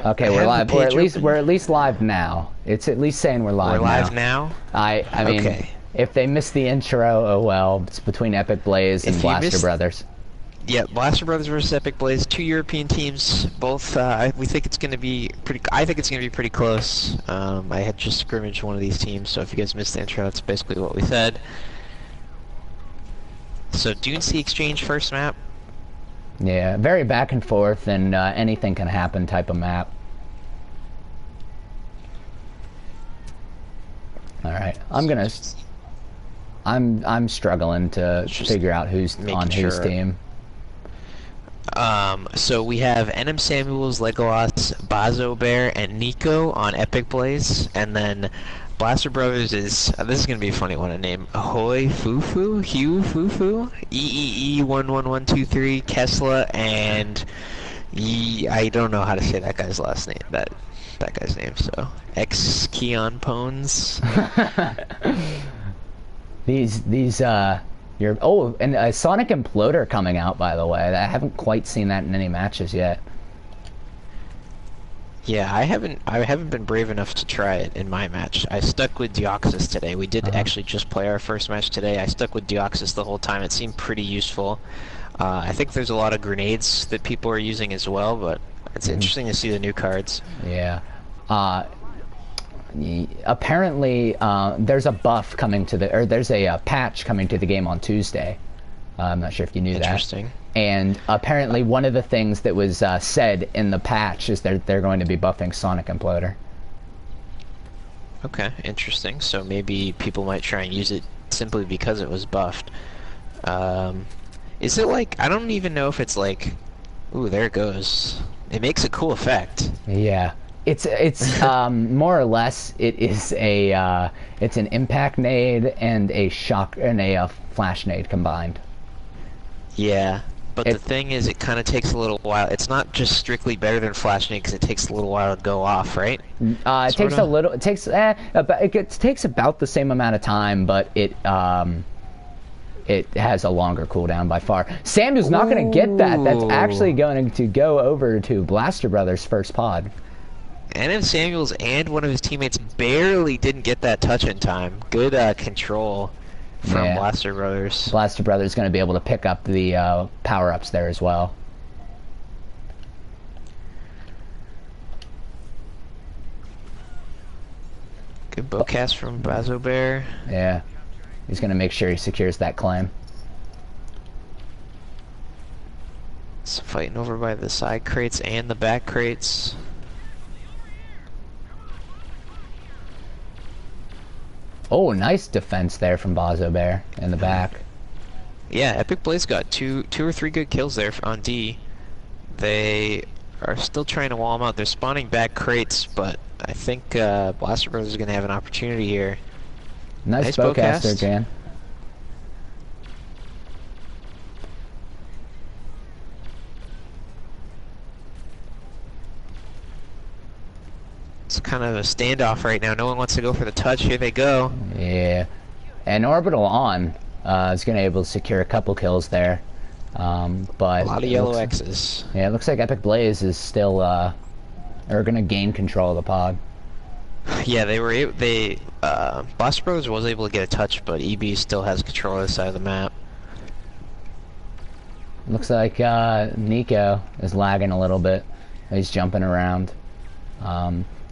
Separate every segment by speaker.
Speaker 1: Okay, we're live. We're at least live now. It's at least saying we're live.
Speaker 2: We're live now.
Speaker 1: I mean,
Speaker 2: okay.
Speaker 1: If they missed the intro, oh well. It's between Epic BrZ and Blaster Brothers.
Speaker 2: Yeah, Blaster Brothers versus Epic BrZ, two European teams. Both, we think it's going to be pretty. I think it's going to be pretty close. I had just scrimmaged one of these teams, so if you guys missed the intro, that's basically what we said. So Dune Sea Exchange first map.
Speaker 1: Yeah, very back and forth, and anything can happen type of map. All right, I'm struggling to figure out who's on whose team.
Speaker 2: So we have NM Samuels, Legolas, Bazo Bear, and Nico on Epic BrZ, and then Blaster Brothers is this is gonna be a funny one to name. Ahoy Fufu, Hugh Fufu, EEE11123, Kessler, and I don't know how to say that guy's last name. That guy's name. So X Keon Pones.
Speaker 1: These and a Sonic Imploder coming out, by the way. I haven't quite seen that in any matches yet.
Speaker 2: Yeah, I haven't been brave enough to try it in my match. I stuck with Deoxys today. We did actually just play our first match today. I stuck with Deoxys the whole time. It seemed pretty useful. I think there's a lot of grenades that people are using as well, but it's interesting to see the new cards.
Speaker 1: Yeah. Apparently, there's a buff coming to the, or there's a patch coming to the game on Tuesday. I'm not sure if you knew that.
Speaker 2: Interesting.
Speaker 1: And apparently, one of the things that was said in the patch is that they're going to be buffing Sonic Imploder.
Speaker 2: Okay, interesting. So maybe people might try and use it simply because it was buffed. Is it like, I don't even know if it's like, ooh, there it goes. It makes a cool effect.
Speaker 1: Yeah. It's more or less it is a it's an impact nade and a shock and a flash nade combined.
Speaker 2: Yeah, but the thing is, it kind of takes a little while. It's not just strictly better than flash nade because it takes a little while to go off, right?
Speaker 1: It takes a little. It takes it takes about the same amount of time, but it has a longer cooldown by far. Samuel's not going to get that. That's actually going to go over to Blaster Brothers' first pod.
Speaker 2: NM Samuels and one of his teammates barely didn't get that touch in time. Good control from Blaster Brothers.
Speaker 1: Blaster Brothers going to be able to pick up the power-ups there as well.
Speaker 2: Good bowcast from Bazo Bear.
Speaker 1: Yeah. He's going to make sure he secures that claim.
Speaker 2: It's fighting over by the side crates and the back crates.
Speaker 1: Oh, nice defense there from Bazo Bear in the back.
Speaker 2: Yeah, Epic BrZ got two or three good kills there on D. They are still trying to wall them out. They're spawning back crates, but I think Blaster Brothers is going to have an opportunity here.
Speaker 1: Nice bowcaster, Jan.
Speaker 2: It's kind of a standoff right now. No one wants to go for the touch. Here they go.
Speaker 1: Yeah. And Orbital on is going to be able to secure a couple kills there. But
Speaker 2: a lot of yellow X's.
Speaker 1: Yeah, it looks like Epic BrZ is still are going to gain control of the pod.
Speaker 2: Yeah, Blaster Brothers was able to get a touch, but EB still has control of the side of the map.
Speaker 1: Looks like Nico is lagging a little bit. He's jumping around.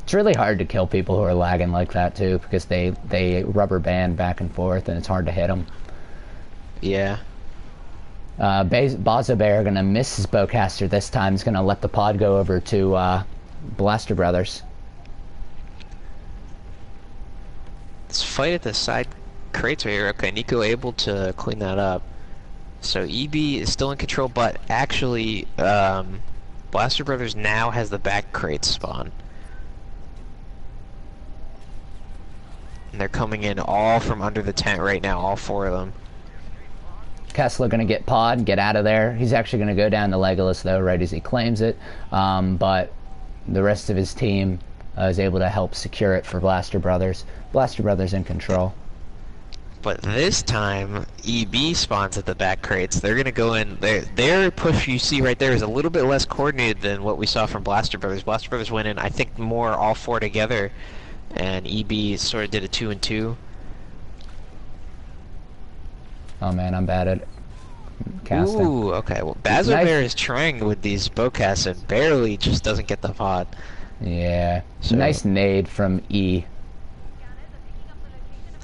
Speaker 1: It's really hard to kill people who are lagging like that too, because they rubber band back and forth, and it's hard to hit them.
Speaker 2: Yeah.
Speaker 1: Bazo Bear gonna miss his bowcaster this time. He's gonna let the pod go over to Blaster Brothers.
Speaker 2: Let's fight at the side crates right here. Okay, Nico able to clean that up. So EB is still in control, but actually, Blaster Brothers now has the back crates spawn. And they're coming in all from under the tent right now, all four of them.
Speaker 1: Kessler gonna get pod, get out of there. He's actually gonna go down to Legolas though, right as he claims it. But the rest of his team is able to help secure it for Blaster Brothers. Blaster Brothers in control.
Speaker 2: But this time, EB spawns at the back crates. They're gonna go in. Their push you see right there is a little bit less coordinated than what we saw from Blaster Brothers. Blaster Brothers went in, I think, more all four together, and EB sort of did a 2-and-2.
Speaker 1: Oh man, I'm bad at casting.
Speaker 2: Ooh, okay. Well, BrZ
Speaker 1: Nice.
Speaker 2: Bear is trying with these bowcasts and barely just doesn't get the pod.
Speaker 1: Yeah.
Speaker 2: So-
Speaker 1: Nice nade from E.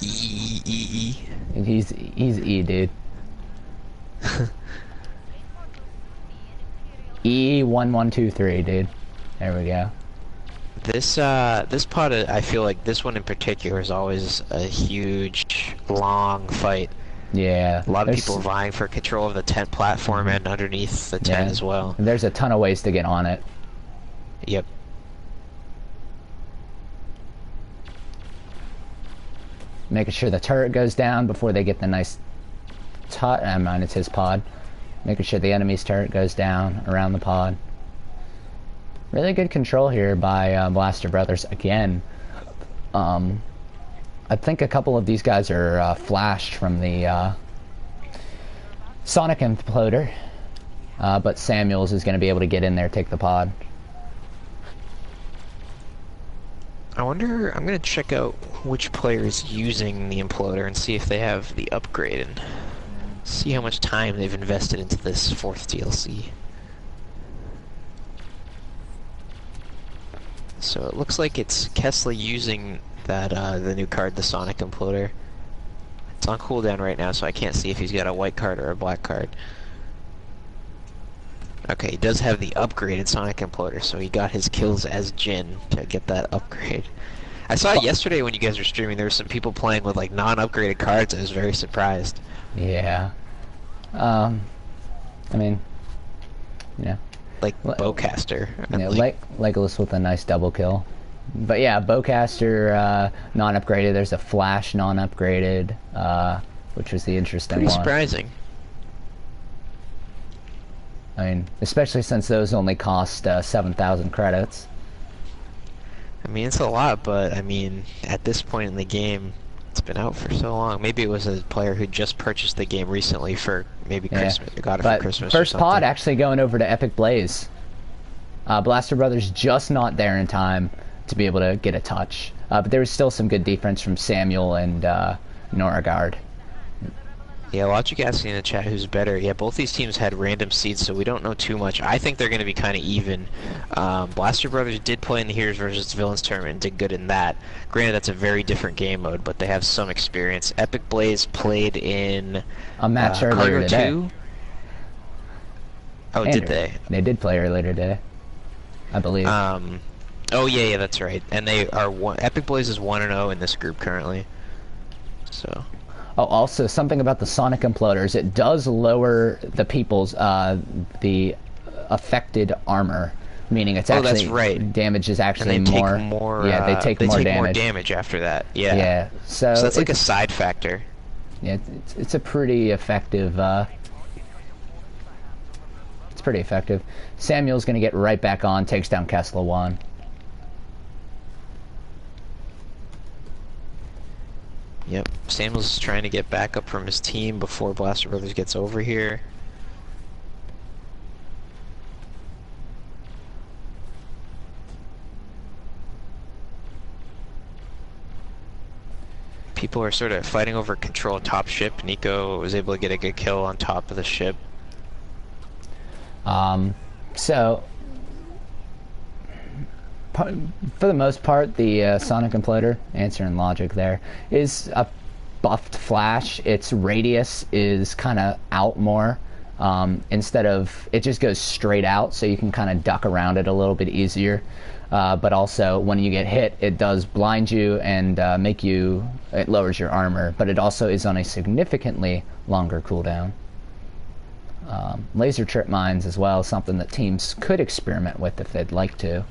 Speaker 2: E.
Speaker 1: He's E, dude. E1123, dude. There we go.
Speaker 2: This pod, I feel like this one in particular is always a huge, long fight.
Speaker 1: Yeah.
Speaker 2: A lot of
Speaker 1: there's-
Speaker 2: people vying for control of the tent platform and underneath the tent
Speaker 1: Yeah.
Speaker 2: as well.
Speaker 1: There's a ton of ways to get on it.
Speaker 2: Yep.
Speaker 1: Making sure the turret goes down before they get the nice I mean, it's his pod. Making sure the enemy's turret goes down around the pod. Really good control here by Blaster Brothers again. I think a couple of these guys are flashed from the Sonic Imploder, but Samuels is going to be able to get in there, take the pod.
Speaker 2: I wonder, I'm gonna check out which player is using the imploder and see if they have the upgrade and see how much time they've invested into this 4th DLC. So it looks like it's Kessler using that the new card, the Sonic Imploder. It's on cooldown right now, so I can't see if he's got a white card or a black card. Okay, he does have the upgraded Sonic Imploder, so he got his kills as Jin to get that upgrade. I saw yesterday when you guys were streaming, there were some people playing with like non-upgraded cards. I was very surprised.
Speaker 1: Yeah. I mean, yeah.
Speaker 2: Like Bowcaster.
Speaker 1: Yeah, Legolas with a nice double kill. But yeah, Bowcaster non-upgraded. There's a Flash non-upgraded, which was the interesting
Speaker 2: Pretty
Speaker 1: one.
Speaker 2: surprising.
Speaker 1: I mean, especially since those only cost 7,000 credits.
Speaker 2: I mean, it's a lot, but I mean, at this point in the game, it's been out for so long. Maybe it was a player who just purchased the game recently for maybe Christmas. Got it
Speaker 1: But
Speaker 2: for Christmas.
Speaker 1: first
Speaker 2: or something.
Speaker 1: pod actually going over to Epic Blaze. Blaster Brothers just not there in time to be able to get a touch. But there was still some good defense from Samuel and Noragard.
Speaker 2: Yeah, Logic asking in the chat who's better. Yeah, both these teams had random seeds, so we don't know too much. I think they're going to be kind of even. Blaster Brothers did play in the Heroes vs. Villains tournament and did good in that. Granted, that's a very different game mode, but they have some experience. Epic Blaze played in
Speaker 1: A match earlier
Speaker 2: Cargo
Speaker 1: today.
Speaker 2: 2. Oh,
Speaker 1: And
Speaker 2: did they?
Speaker 1: They did play earlier today, I believe.
Speaker 2: Oh yeah, that's right. And they are Epic Blaze is 1-0 in this group currently. So.
Speaker 1: Oh, also something about the Sonic Imploders. It does lower the people's the affected armor, meaning it's actually
Speaker 2: that's right.
Speaker 1: damage is actually
Speaker 2: And they
Speaker 1: more.
Speaker 2: take more.
Speaker 1: Yeah, they take more damage.
Speaker 2: more damage after that. Yeah.
Speaker 1: Yeah, so
Speaker 2: So that's like a side factor.
Speaker 1: yeah, it's a pretty effective. It's pretty effective. Samuel's gonna get right back on, takes down Kessler 1.
Speaker 2: Yep. Samuel's trying to get back up from his team before Blaster Brothers gets over here. People are sort of fighting over control of top ship. Nico was able to get a good kill on top of the ship.
Speaker 1: So for the most part, the Sonic Imploder, answering logic there, is a buffed flash. Its radius is kind of out more. Instead of, it just goes straight out, so you can kind of duck around it a little bit easier. But also, when you get hit, it does blind you and it lowers your armor, but it also is on a significantly longer cooldown. Laser trip mines as well, something that teams could experiment with if they'd like to.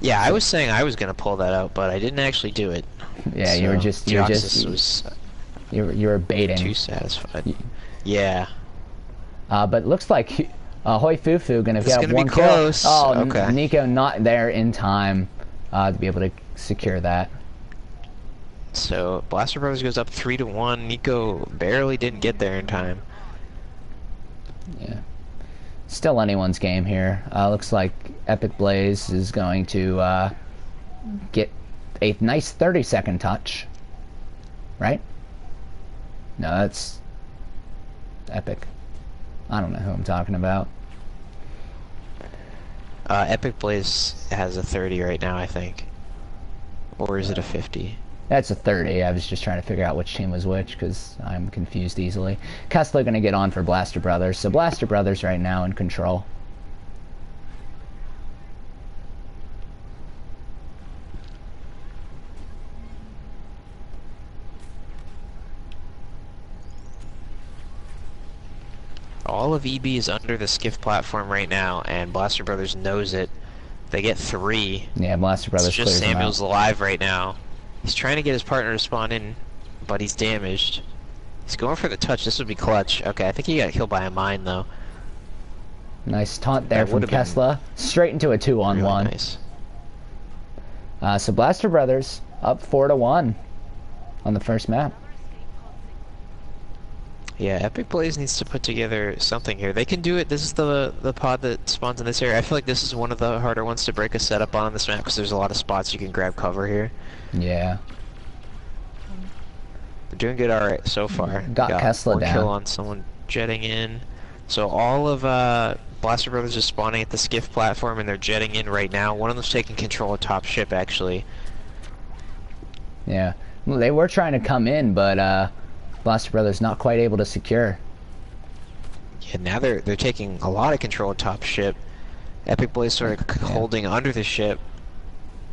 Speaker 2: Yeah, I was saying I was gonna pull that out, but I didn't actually do it.
Speaker 1: Yeah,
Speaker 2: So
Speaker 1: you were baiting.
Speaker 2: too satisfied. Yeah.
Speaker 1: But it looks like Hoi Fufu gonna
Speaker 2: It's
Speaker 1: get
Speaker 2: gonna
Speaker 1: one
Speaker 2: be
Speaker 1: kill.
Speaker 2: close.
Speaker 1: Oh,
Speaker 2: Okay.
Speaker 1: Nico not there in time to be able to secure that.
Speaker 2: So Blaster Brothers goes up 3-1. Nico barely didn't get there in time.
Speaker 1: Yeah. Still anyone's game here. Looks like Epic BrZ is going to get a nice 30-second touch. Right? No, that's Epic. I don't know who I'm talking about.
Speaker 2: Epic BrZ has a 30 right now, I think. Or is it a 50?
Speaker 1: That's a 30. I was just trying to figure out which team was which because I'm confused easily. Kessler going to get on for Blaster Brothers. So Blaster Brothers right now in control.
Speaker 2: All of EB is under the skiff platform right now, and Blaster Brothers knows it. They get 3.
Speaker 1: Yeah, Blaster Brothers
Speaker 2: It's just
Speaker 1: clears them
Speaker 2: Samuel's
Speaker 1: out.
Speaker 2: alive right now. He's trying to get his partner to spawn in, but he's damaged. He's going for the touch. This would be clutch. Okay, I think he got killed by a mine, though.
Speaker 1: Nice taunt there
Speaker 2: That
Speaker 1: from
Speaker 2: would've been
Speaker 1: Kessler. Straight into a 2-on-1.
Speaker 2: Really nice.
Speaker 1: So Blaster Brothers up 4-1 on the first map.
Speaker 2: Yeah, Epic BrZ needs to put together something here. They can do it. This is the pod that spawns in this area. I feel like this is one of the harder ones to break a setup on this map because there's a lot of spots you can grab cover here.
Speaker 1: Yeah.
Speaker 2: They're doing good alright so far.
Speaker 1: Got Kessler
Speaker 2: one
Speaker 1: down.
Speaker 2: kill on someone jetting in. So all of Blaster Brothers is spawning at the skiff platform and they're jetting in right now. One of them's taking control of top ship actually.
Speaker 1: Yeah. Well, they were trying to come in, but Blaster Brothers not quite able to secure.
Speaker 2: Yeah, now they're taking a lot of control of top ship. Epic BrZ sort of holding under the ship.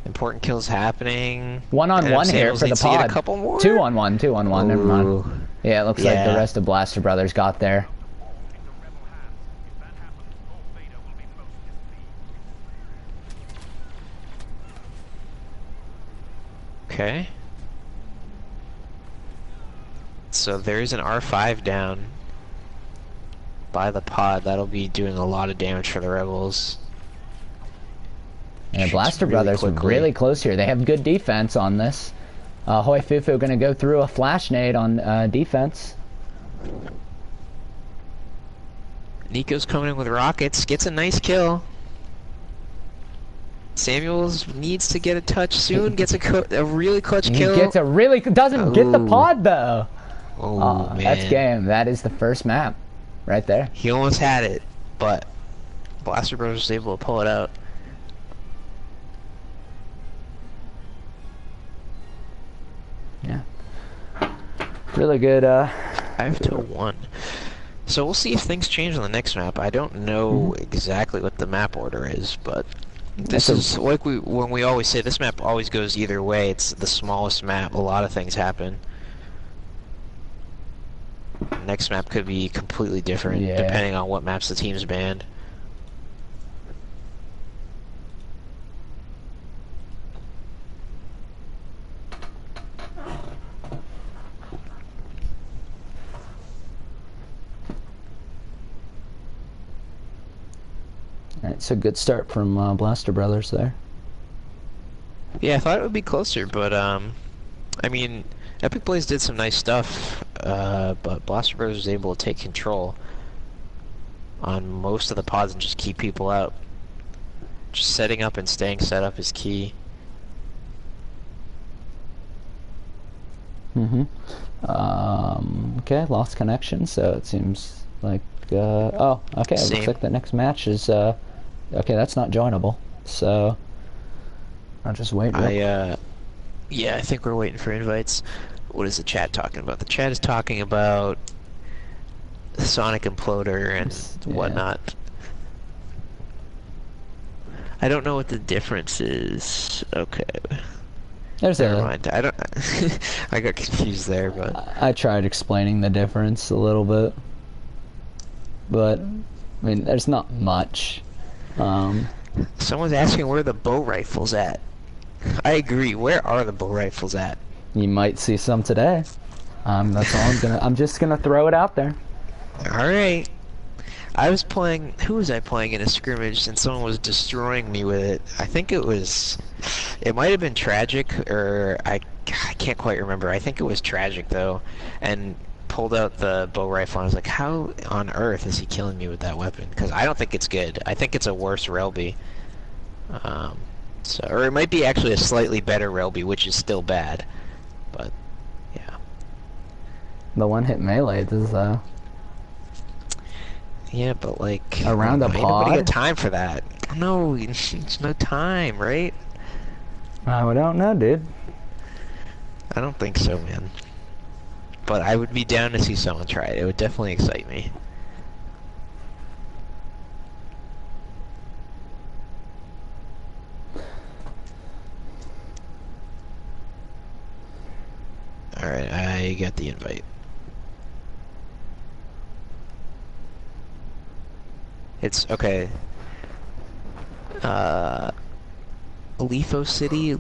Speaker 2: Important kills happening.
Speaker 1: 1-on-1 here for the pod.
Speaker 2: A couple more?
Speaker 1: 2-on-1, 2-on-1, never mind.
Speaker 2: Ooh.
Speaker 1: Yeah, it looks like the
Speaker 2: Yeah.
Speaker 1: rest of Blaster Brothers got there.
Speaker 2: Okay. So there's an R5 down by the pod. That'll be doing a lot of damage for the rebels.
Speaker 1: And
Speaker 2: Shoots
Speaker 1: Blaster
Speaker 2: really
Speaker 1: Brothers are
Speaker 2: quickly.
Speaker 1: really close here. They have good defense on this. Hoi Fufu going to go through a flash nade on defense.
Speaker 2: Nico's coming in with rockets. Gets a nice kill. Samuels needs to get a touch soon. Gets a really clutch
Speaker 1: He
Speaker 2: kill.
Speaker 1: gets a really... doesn't get the
Speaker 2: Ooh.
Speaker 1: pod, though.
Speaker 2: Oh, man.
Speaker 1: That's game. That is the first map. Right there.
Speaker 2: He almost had it, but Blaster Bros was able to pull it out.
Speaker 1: Yeah. Really good,
Speaker 2: 5-1. So we'll see if things change on the next map. I don't know exactly what the map order is, but this is like when we always say this map always goes either way. It's the smallest map. A lot of things happen. Next map could be completely different
Speaker 1: Yeah.
Speaker 2: depending on what maps the team's banned.
Speaker 1: Alright, so good start from Blaster Brothers there.
Speaker 2: Yeah, I thought it would be closer, but I mean, Epic BrZ did some nice stuff, but Blaster Bros was able to take control on most of the pods and just keep people out. Just setting up and staying set up is key.
Speaker 1: Okay, lost connection, so it seems like, oh, okay, it
Speaker 2: Same.
Speaker 1: looks like the next match is, okay, that's not joinable, so I'll just wait.
Speaker 2: Yeah, I think we're waiting for invites. What is the chat talking about? The chat is talking about Sonic Imploder and
Speaker 1: Yeah.
Speaker 2: whatnot. I don't know what the difference is. Okay.
Speaker 1: There's
Speaker 2: Never mind. I don't. I got confused there, but
Speaker 1: I tried explaining the difference a little bit, but, I mean, there's not much.
Speaker 2: someone's asking where the bow rifle's at. I agree. Where are the bow rifles at?
Speaker 1: You might see some today. That's all I'm just gonna throw it out there.
Speaker 2: All right. I was playing. Who was I playing in a scrimmage? And someone was destroying me with it. I think it was. It might have been Tragic, or I can't quite remember. I think it was Tragic though, and pulled out the bow rifle. And I was like, how on earth is he killing me with that weapon? Because I don't think it's good. I think it's a worse Relby. So, or it might be actually a slightly better Relby, which is still bad. But yeah.
Speaker 1: The one-hit melee is
Speaker 2: Yeah, but like
Speaker 1: around the
Speaker 2: ain't
Speaker 1: pod.
Speaker 2: nobody got time for that. No, it's no time, right?
Speaker 1: I don't know, dude.
Speaker 2: I don't think so, man. But I would be down to see someone try it. It would definitely excite me. Alright, I got the invite. It's okay. Leafosity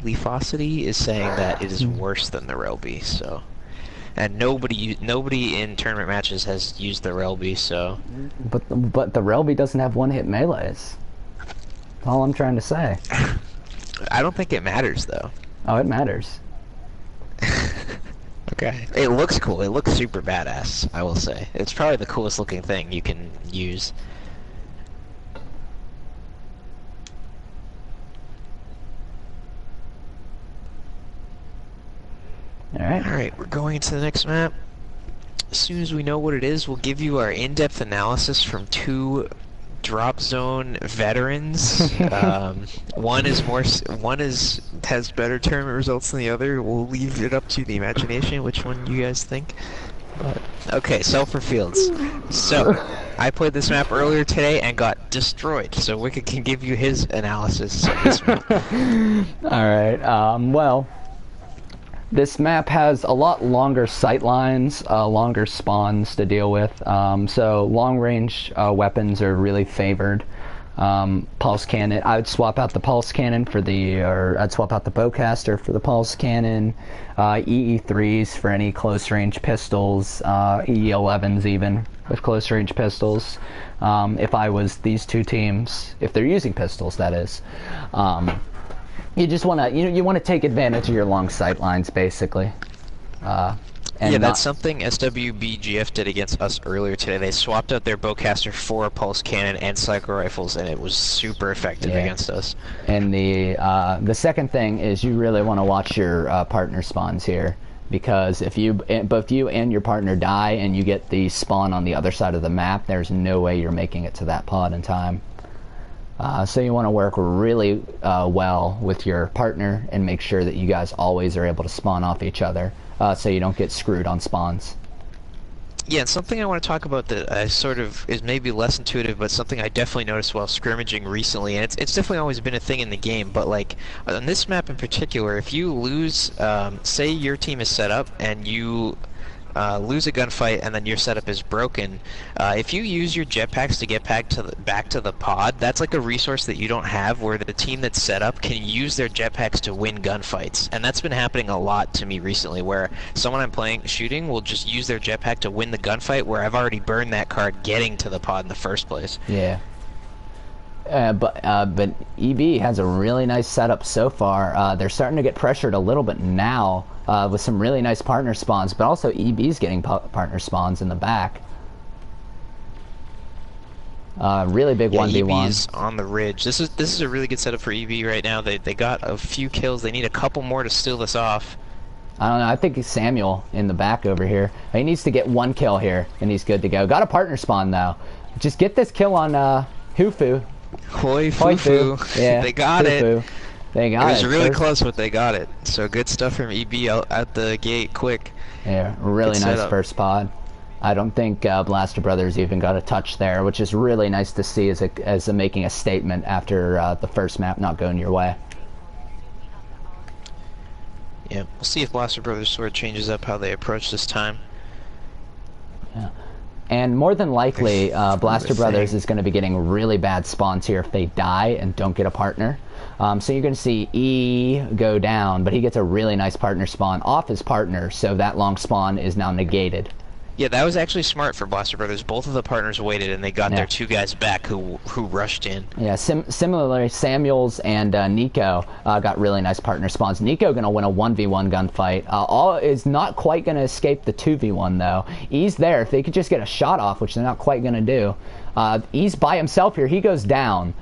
Speaker 2: is saying that it is worse than the Relby, so. And nobody in tournament matches has used the Relby, so.
Speaker 1: But the Relby doesn't have one-hit melees. That's all I'm trying to say.
Speaker 2: I don't think it matters though.
Speaker 1: Oh, it matters.
Speaker 2: Okay. It looks cool. It looks super badass, I will say. It's probably the coolest looking thing you can use. Alright, we're going to the next map. As soon as we know what it is, we'll give you our in-depth analysis from two drop zone veterans. One has better tournament results than the other. We'll leave it up to the imagination which one you guys think. But okay, Sulphur Fields. So I played this map earlier today and got destroyed. So Wicked can give you his analysis of this map.
Speaker 1: Alright, well, this map has a lot longer sight lines, longer spawns to deal with, so long-range weapons are really favored. Pulse cannon, I would swap out the pulse cannon for I'd swap out the bowcaster for the pulse cannon, EE3s for any close-range pistols, EE11s even with close-range pistols. If I was these two teams, if they're using pistols, that is. You just want to, you want to take advantage of your long sight lines, basically.
Speaker 2: Yeah, that's something SWBGF did against us earlier today. They swapped out their bowcaster for a pulse cannon and psycho rifles, and it was super effective against us.
Speaker 1: And the second thing is you really want to watch your partner spawns here, because if both you and your partner die and you get the spawn on the other side of the map, there's no way you're making it to that pod in time. So you want to work really well with your partner and make sure that you guys always are able to spawn off each other, so you don't get screwed on spawns.
Speaker 2: Yeah, and something I want to talk about that I sort of is maybe less intuitive, but something I definitely noticed while scrimmaging recently, and it's definitely always been a thing in the game, but like on this map in particular, if you lose, say your team is set up and you lose a gunfight and then your setup is broken, if you use your jetpacks to get back to the pod, that's like a resource that you don't have, where the team that's set up can use their jetpacks to win gunfights. And that's been happening a lot to me recently, where someone I'm shooting will just use their jetpack to win the gunfight, where I've already burned that card getting to the pod in the first place.
Speaker 1: Yeah. But EB has a really nice setup so far. They're starting to get pressured a little bit now with some really nice partner spawns, but also EB's getting partner spawns in the back. Really big 1v1.
Speaker 2: EB's on the ridge. This is a really good setup for EB right now. They got a few kills. They need a couple more to steal this off.
Speaker 1: I don't know. I think it's Samuel in the back over here. He needs to get one kill here, and he's good to go. Got a partner spawn though. Just get this kill on Hufu.
Speaker 2: Hoi Fufu.
Speaker 1: Yeah,
Speaker 2: they got
Speaker 1: Hufu.
Speaker 2: it.
Speaker 1: They got it.
Speaker 2: It was really close, but they got it. So good stuff from EB out the gate quick.
Speaker 1: Yeah, really nice first pod. I don't think Blaster Brothers even got a touch there, which is really nice to see as making a statement after the first map not going your way.
Speaker 2: Yeah, we'll see if Blaster Brothers sort of changes up how they approach this time.
Speaker 1: Yeah. And more than likely, Blaster Brothers is going to be getting really bad spawns here if they die and don't get a partner. So you're going to see E go down, but he gets a really nice partner spawn off his partner, so that long spawn is now negated.
Speaker 2: Yeah, that was actually smart for Blaster Brothers. Both of the partners waited, and they got
Speaker 1: Yeah.
Speaker 2: their two guys back who rushed in.
Speaker 1: Yeah, similarly, Samuels and Nico got really nice partner spawns. Nico going to win a 1v1 gunfight. All is not quite going to escape the 2v1, though. E's there. If they could just get a shot off, which they're not quite going to do. E's by himself here. He goes down.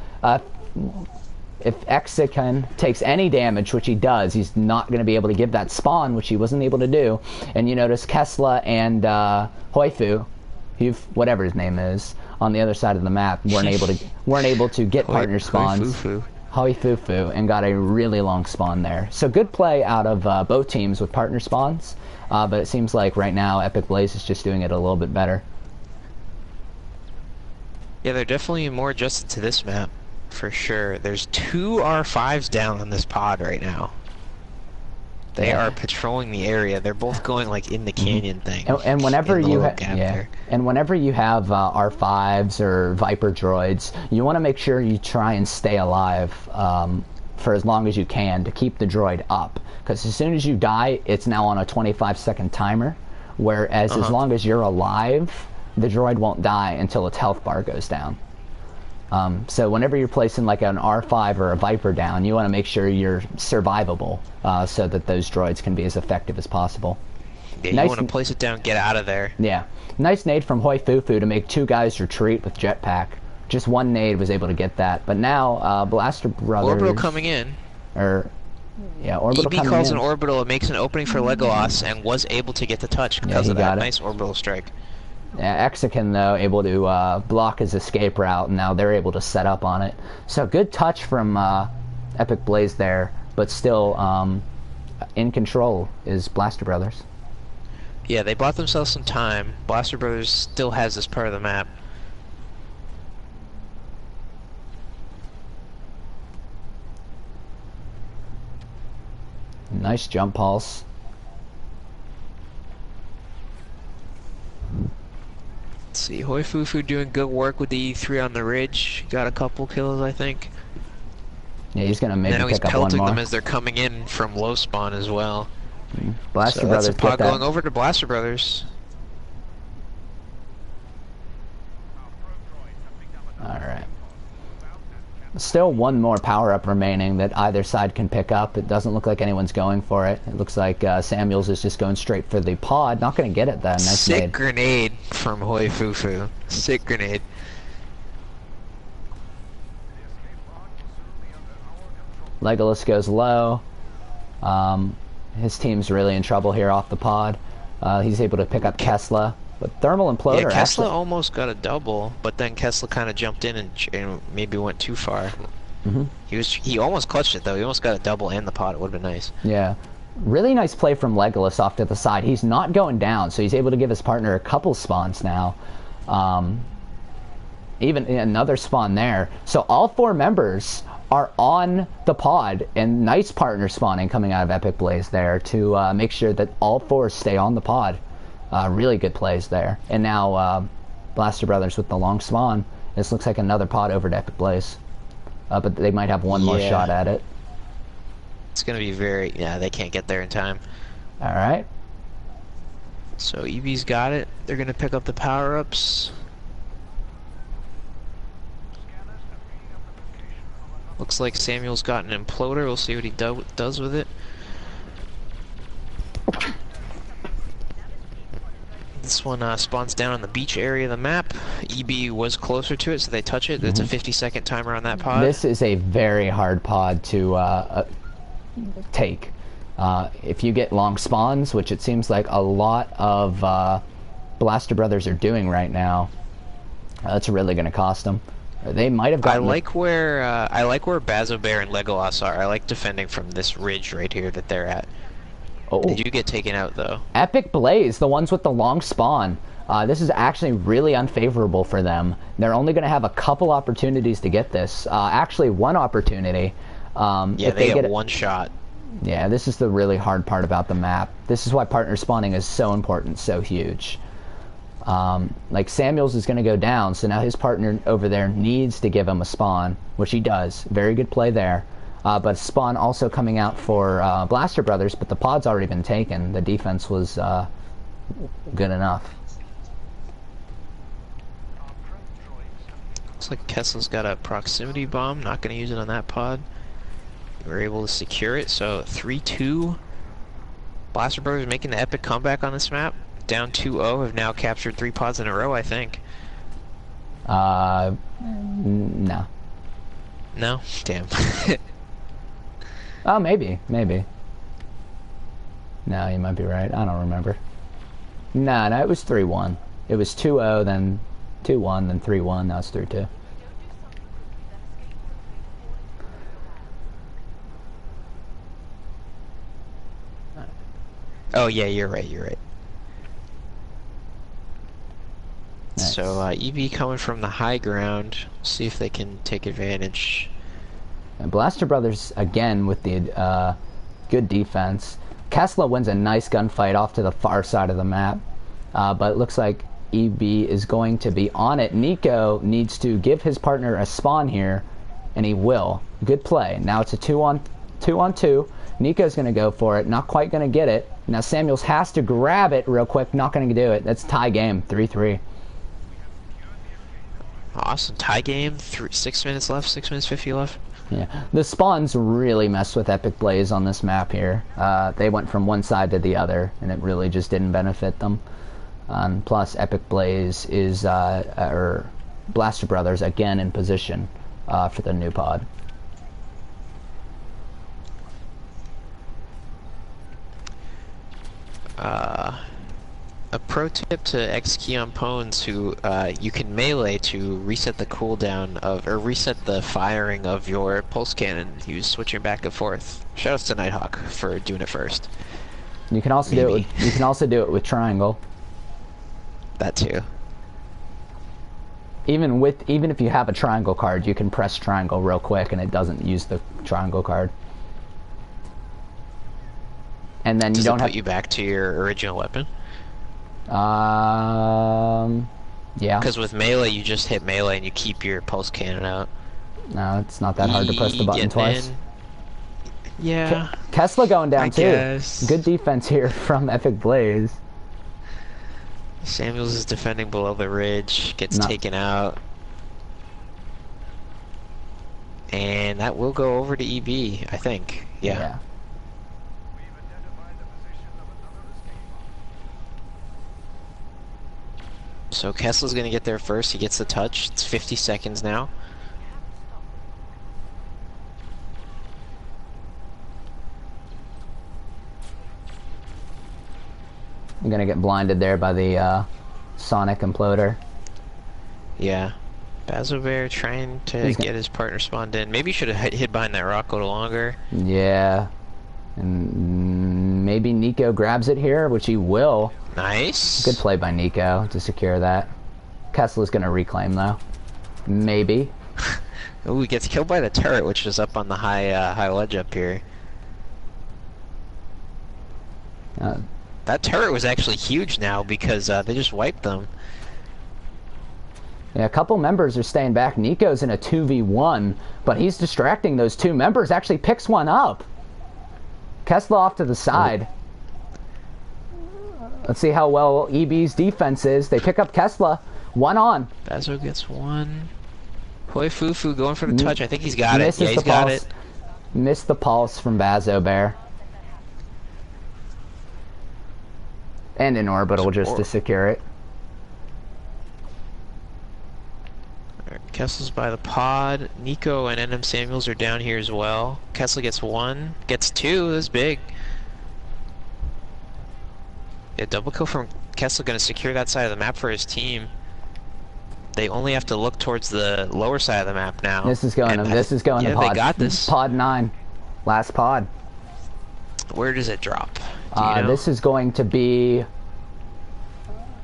Speaker 1: If Exican takes any damage, which he does, he's not going to be able to give that spawn, which he wasn't able to do. And you notice Kessla and Hoifu, whatever his name is, on the other side of the map, weren't able to get partner spawns. Hoifufu, and got a really long spawn there. So good play out of both teams with partner spawns, but it seems like right now Epic BrZ is just doing it a little bit better.
Speaker 2: Yeah, they're definitely more adjusted to this map. For sure. There's 2 R5s down on this pod right now. They are patrolling the area. They're both going like in the canyon thing.
Speaker 1: And whenever you and whenever you have R5s or Viper droids, you want to make sure you try and stay alive for as long as you can to keep the droid up. Because as soon as you die, it's now on a 25-second timer. Whereas as long as you're alive, the droid won't die until its health bar goes down. So whenever you're placing like an R5 or a Viper down, you want to make sure you're survivable so that those droids can be as effective as possible.
Speaker 2: Yeah, you want to place it down, get out of there.
Speaker 1: Yeah. Nice nade from Hoifufu to make 2 guys retreat with jetpack. Just 1 nade was able to get that. But now Blaster Brothers...
Speaker 2: Orbital coming in.
Speaker 1: Orbital
Speaker 2: EB
Speaker 1: coming
Speaker 2: calls
Speaker 1: in.
Speaker 2: an orbital, it makes an opening for Legolas, and was able to get the touch because of that nice orbital strike.
Speaker 1: Exican, though, able to block his escape route, and now they're able to set up on it. So good touch from Epic BrZ there, but still in control is Blaster Brothers.
Speaker 2: Yeah, they bought themselves some time. Blaster Brothers still has this part of the map.
Speaker 1: Nice jump pulse.
Speaker 2: Let's see, Hoifufu doing good work with the E3 on the ridge. Got a couple kills, I think.
Speaker 1: Yeah, he's gonna maybe
Speaker 2: now he's
Speaker 1: pick up one
Speaker 2: pelting
Speaker 1: more.
Speaker 2: them as they're coming in from low spawn as well.
Speaker 1: Blaster
Speaker 2: so
Speaker 1: Brothers
Speaker 2: that's a pod
Speaker 1: get that.
Speaker 2: going over to Blaster Brothers.
Speaker 1: Alright. Still one more power-up remaining that either side can pick up. It doesn't look like anyone's going for it. It looks like Samuels is just going straight for the pod. Not going to get it, though. Nice
Speaker 2: Sick
Speaker 1: nade.
Speaker 2: grenade from Hoifufu. Sick grenade.
Speaker 1: Legolas goes low. His team's really in trouble here off the pod. He's able to pick up Kessla. But Thermal Imploder...
Speaker 2: Yeah, Kessla almost got a double, but then Kessla kind of jumped in and maybe went too far. He almost clutched it, though. He almost got a double and the pod. It would have been nice.
Speaker 1: Yeah. Really nice play from Legolas off to the side. He's not going down, so he's able to give his partner a couple spawns now. Even another spawn there. So all 4 members are on the pod, and nice partner spawning coming out of Epic BrZ there to make sure that all 4 stay on the pod. Really good plays there. And now Blaster Brothers with the long spawn. This looks like another pod over to Epic BrZ. But they might have one more shot at it.
Speaker 2: It's going to be very... Yeah, they can't get there in time.
Speaker 1: Alright.
Speaker 2: So EV's got it. They're going to pick up the power-ups. Looks like Samuel's got an imploder. We'll see what he does with it. This one spawns down on the beach area of the map. EB was closer to it, so they touch it. It's a 50-second timer on that pod.
Speaker 1: This is a very hard pod to take. If you get long spawns, which it seems like a lot of Blaster Brothers are doing right now, that's really going to cost them. They might have gotten...
Speaker 2: I like where Bazobear and Legolas are. I like defending from this ridge right here that they're at.
Speaker 1: Oh.
Speaker 2: Did you get taken out, though?
Speaker 1: Epic BrZ, the ones with the long spawn. This is actually really unfavorable for them. They're only going to have a couple opportunities to get this. Actually, one opportunity.
Speaker 2: Yeah, they get one shot.
Speaker 1: Yeah, this is the really hard part about the map. This is why partner spawning is so important, so huge. Like Samuels is going to go down, so now his partner over there needs to give him a spawn, which he does. Very good play there. But spawn also coming out for Blaster Brothers, but the pod's already been taken. The defense was good enough.
Speaker 2: Looks like Kessler's got a proximity bomb. Not going to use it on that pod. We're able to secure it. So 3-2. Blaster Brothers making the epic comeback on this map. Down 2-0. Have now captured 3 pods in a row, I think.
Speaker 1: No.
Speaker 2: No? Damn.
Speaker 1: Oh, maybe. No, you might be right. I don't remember. No, it was 3-1. It was 2-0, then 2-1, then 3-1. Now it's 3-2.
Speaker 2: Oh, yeah, you're right.
Speaker 1: Nice.
Speaker 2: So, EB coming from the high ground. See if they can take advantage.
Speaker 1: And Blaster Brothers, again, with the good defense. Kessler wins a nice gunfight off to the far side of the map. But it looks like EB is going to be on it. Nico needs to give his partner a spawn here, and he will. Good play. Now it's a 2-on-2. Nico's going to go for it. Not quite going to get it. Now Samuels has to grab it real quick. Not going to do it. That's tie game. 3-3.
Speaker 2: Awesome. Tie game. 6 minutes left. 6 minutes 50 left.
Speaker 1: Yeah. The spawns really messed with Epic BrZ on this map here. They went from one side to the other, and it really just didn't benefit them. Plus, Epic BrZ is, or Blaster Brothers, again in position for the new pod.
Speaker 2: A pro tip to X-Key on Pwns who you can melee to reset the cooldown of, or reset the firing of your pulse cannon. He was switching back and forth. Shoutouts to Nighthawk for doing it first.
Speaker 1: You can also do it with triangle.
Speaker 2: That too.
Speaker 1: Even if you have a triangle card, you can press triangle real quick and it doesn't use the triangle card. And then
Speaker 2: Does
Speaker 1: you don't
Speaker 2: it
Speaker 1: have
Speaker 2: put you back to your original weapon?
Speaker 1: Yeah.
Speaker 2: Because with melee, you just hit melee and you keep your pulse cannon out.
Speaker 1: No, it's not that hard to press the button twice.
Speaker 2: Yeah.
Speaker 1: Kessler going down too.
Speaker 2: Guess.
Speaker 1: Good defense here from Epic BrZ.
Speaker 2: Samuels is defending below the ridge, gets taken out. And that will go over to EB, I think. Yeah. So Kessler's gonna get there first. He gets the touch. It's 50 seconds now.
Speaker 1: I'm gonna get blinded there by the Sonic Imploder.
Speaker 2: Yeah. Bazobear trying to get his partner spawned in. Maybe he should have hid behind that rock a little longer.
Speaker 1: Yeah. And maybe Nico grabs it here, which he will.
Speaker 2: Nice.
Speaker 1: Good play by Nico to secure that. Kessler's gonna reclaim though. Maybe.
Speaker 2: Ooh, he gets killed by the turret, which is up on the high ledge up here. That turret was actually huge now because they just wiped them.
Speaker 1: Yeah, a couple members are staying back. Nico's in a 2v1, but he's distracting those two members. Actually picks one up. Kessler off to the side. Let's see how well EB's defense is. They pick up Kessler. One on.
Speaker 2: Bazo gets one. Hoi Fufu going for the touch. I think he's got it. Yeah, he's got it.
Speaker 1: Missed the pulse from Bazobear. And an orbital just to secure it.
Speaker 2: Kessler's by the pod. Nico and NM Samuels are down here as well. Kessler gets one. Gets two. That's big. Yeah, double kill from Kessler going to secure that side of the map for his team. They only have to look towards the lower side of the map now.
Speaker 1: This is going to pod.
Speaker 2: They got this.
Speaker 1: Pod 9. Last pod.
Speaker 2: Where does it drop? Do you know?
Speaker 1: This is going to be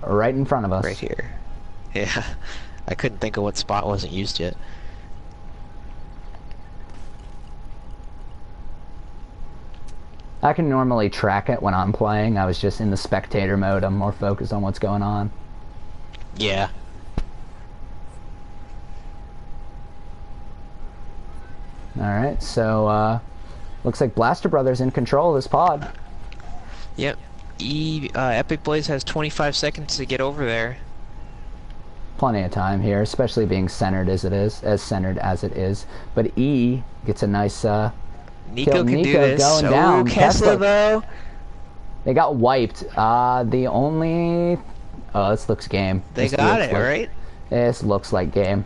Speaker 1: right in front of us.
Speaker 2: Right here. Yeah. I couldn't think of what spot wasn't used yet.
Speaker 1: I can normally track it when I'm playing. I was just in the spectator mode. I'm more focused on what's going on.
Speaker 2: Yeah.
Speaker 1: Alright, so looks like Blaster Brothers in control of this pod.
Speaker 2: Yep. Epic BrZ has 25 seconds to get over there.
Speaker 1: plenty of time here, especially being centered as centered as it is. But E gets a nice
Speaker 2: Nico
Speaker 1: kill.
Speaker 2: can
Speaker 1: Nico
Speaker 2: do this.
Speaker 1: going
Speaker 2: So
Speaker 1: down.
Speaker 2: Kessler though.
Speaker 1: They got wiped. The only... Oh, this looks game.
Speaker 2: They got it, right?
Speaker 1: This looks like game.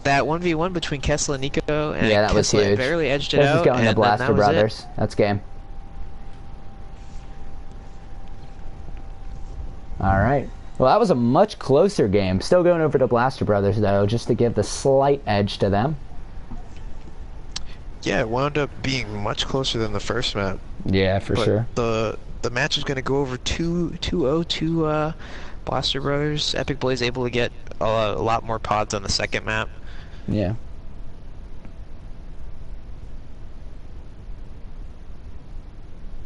Speaker 2: That 1v1 between Kessler and Nico, and
Speaker 1: yeah, that was
Speaker 2: Kessler
Speaker 1: huge.
Speaker 2: barely edged it
Speaker 1: this
Speaker 2: out.
Speaker 1: This is going to Blaster
Speaker 2: that
Speaker 1: Brothers. That's game. Alright. Well, that was a much closer game. Still going over to Blaster Brothers, though, just to give the slight edge to them.
Speaker 3: Yeah, it wound up being much closer than the first map.
Speaker 1: Yeah, for sure.
Speaker 3: The match is going to go over 2-0 to Blaster Brothers. Epic Blaze able to get a lot more pods on the second map.
Speaker 1: Yeah.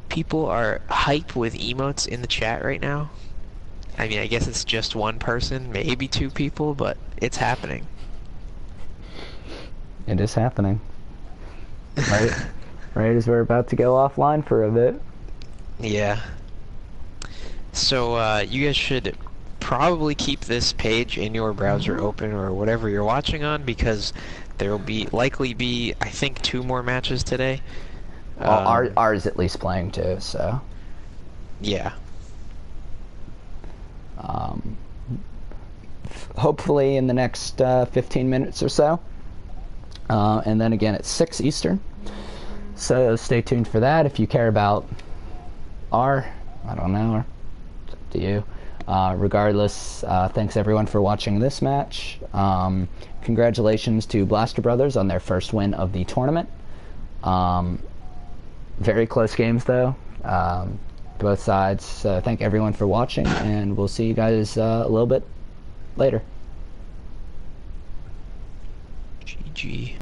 Speaker 2: People are hype with emotes in the chat right now. I mean, I guess it's just one person, maybe two people, but it's happening.
Speaker 1: It is happening. Right, right as we're about to go offline for a bit.
Speaker 2: Yeah. So you guys should probably keep this page in your browser open or whatever you're watching on, because there will likely be, I think, 2 more matches today.
Speaker 1: Well, ours at least playing too, so.
Speaker 2: Yeah.
Speaker 1: Hopefully in the next 15 minutes or so. And then again at 6 Eastern. So stay tuned for that. If you care about I don't know, it's up to you. Regardless, thanks everyone for watching this match. Congratulations to Blaster Brothers on their first win of the tournament. Very close games though, both sides. So thank everyone for watching, and we'll see you guys a little bit later.
Speaker 2: GG.